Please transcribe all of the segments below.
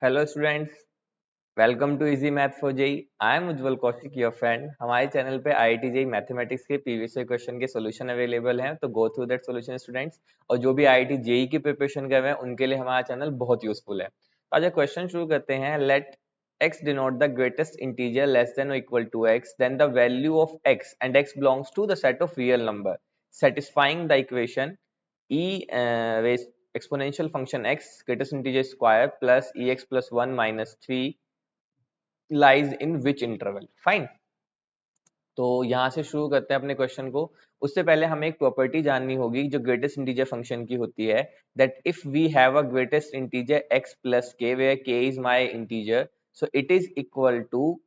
Hello students, welcome to easy math for JEE. I am Ujjwal Kaushik your friend. हमारे channel पे IIT JEE mathematics के previous year question के solution available हैं, तो go through that solution students. और जो भी आईआईटी जेई की प्रिपरेशन कर रहे हैं उनके लिए हमारा चैनल बहुत यूजफुल है। तो आज क्वेश्चन शुरू करते हैं। Let x denote the greatest integer less than or equal to x, then the value of x and x belongs to the set of real number satisfying the equation e raised exponential function x greatest integer square plus ex plus 1 minus 3 lies in which interval। Fine. तो यहाँ से शुरू करते हैं अपने question को। उससे पहले हमें एक प्रॉपर्टी जाननी होगी जो ग्रेटेस्ट इंटीजर फंक्शन की होती है, that if we have a greatest integer x plus k where k is my integer, so it is equal to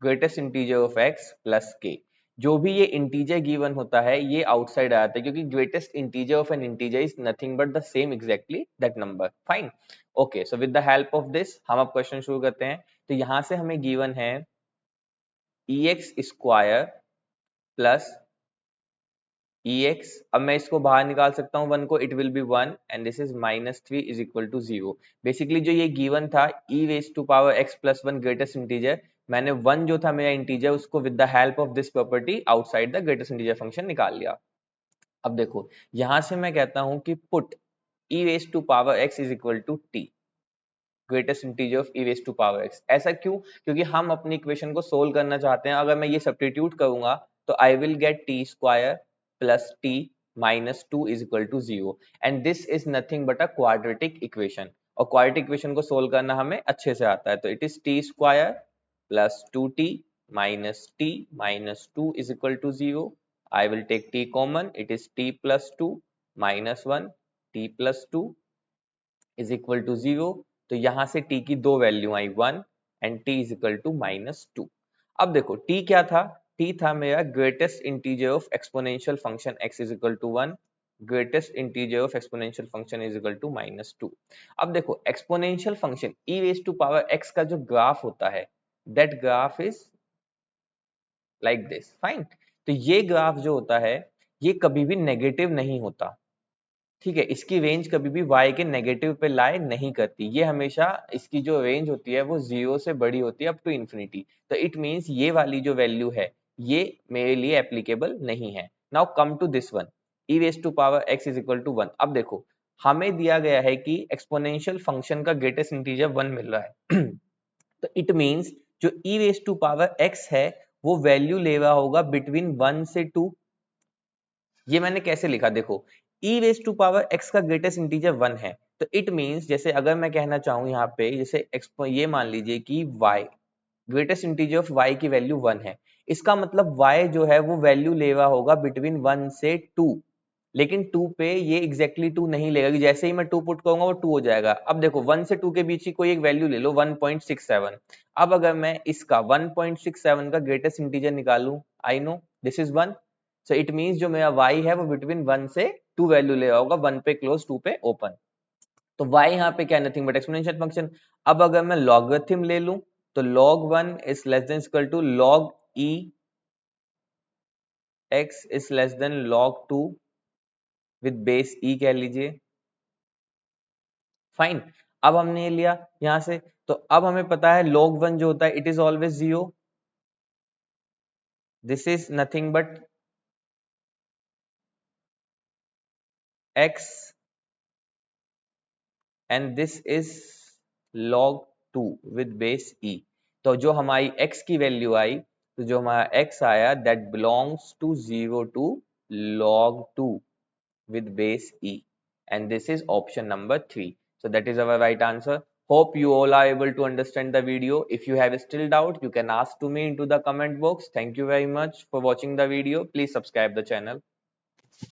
greatest integer of x plus k। जो भी ये इंटीजर गिवन होता है ये outside आता है, क्योंकि greatest integer of N integer is nothing but the same exactly that number. Fine. Okay, so with the help of this हम अब क्वेश्चन शुरू करते हैं। तो यहाँ से हमें गिवन है ex स्क्वायर प्लस ex। अब मैं इसको बाहर निकाल सकता हूँ 1 को, it will be 1 and this is minus 3 is equal to 0। Basically जो ये गिवन था e raise to power x plus 1 greatest integer, मैंने 1 जो था मेरा इंटीजर उसको with the help of this property outside the greatest integer function निकाल लिया। अब देखो यहां से मैं कहता हूं कि put e raise to power x is equal to t, greatest integer of e raise to power x। ऐसा क्यों? क्योंकि हम अपनी इक्वेशन को सोल्व करना चाहते हैं। अगर मैं ये सब्स्टिट्यूट करूंगा तो I will get t square plus t minus 2 is equal to 0 and this is nothing but a quadratic equation. और क्वाड्रेटिक इक्वेशन को सोल्व करना हमें अच्छे से आता है। तो it is t square plus 2t minus 2 is equal to 0। I will take t common, it is t plus 2 minus 1, t plus 2 is equal to 0। तो यहां से t की दो value I 1 and t is equal to minus 2। अब देखो t क्या था? t था मेरा greatest integer of exponential function x is equal to 1, greatest integer of exponential function is equal to minus 2। अब देखो exponential function e raised to power x का जो ग्राफ होता है, that graph is like this. Fine. तो ये graph जो होता है ये कभी भी नेगेटिव नहीं होता, ठीक है। इसकी रेंज कभी भी y के नेगेटिव पे लाई नहीं करती। ये हमेशा इसकी जो रेंज होती है वो 0 से बड़ी होती है अप टू इंफिनिटी। तो इट मींस ये वाली जो वैल्यू है ये मेरे लिए एप्लीकेबल नहीं है। Now come to this one, e raise to power x is equal to 1। अब देखो हमें दिया गया है कि एक्सपोनेंशियल फंक्शन का ग्रेटेस्ट इंटीजर 1 मिल रहा है तो इट मींस जो e raise to power x है वो वैल्यू ले रहा होगा बिटवीन 1 से 2। ये मैंने कैसे लिखा देखो, e raise to power x का ग्रेटेस्ट इंटीजर 1 है, तो इट मींस जैसे अगर मैं कहना चाहूं यहाँ पे जैसे ये मान लीजिए कि y greatest integer of y की वैल्यू 1 है, इसका मतलब y जो है वो वैल्यू ले रहा होगा बिटवीन 1 से 2। लेकिन 2 पे ये एग्जैक्टली 2 नहीं लेगा कि जैसे ही मैं 2 पुट करूंगा वो 2 हो जाएगा। अब देखो 1 से 2 के बीच की कोई एक वैल्यू ले लो 1.67। अब अगर मैं इसका 1.67 का ग्रेटेस्ट इंटीजर निकालूं, I know this is 1, so it means जो मेरा y है वो बिटवीन 1 से 2 वैल्यू ले रहा होगा, 1 पे क्लोज 2 पे ओपन। तो y यहाँ पे क्या नथिंग बट एक्सपोनेंशियल फंक्शन। अब अगर मैं लॉगरिथम ले लूं तो log 1 is less than equal to log e x is less than log 2 with base e कह लीजिए। फाइन। अब हमने ये लिया यहां से, तो अब हमें पता है log 1 जो होता है it is always 0, this is nothing but x and this is log 2 with base e। तो जो हमारी x की वैल्यू आई, तो जो हमारा x आया that belongs to 0 to log 2 with base e, and this is option number 3, so that is our right answer. Hope you all are able to understand the video. If you have still doubt you can ask to me into the comment box. Thank you very much for watching the video. Please subscribe the channel.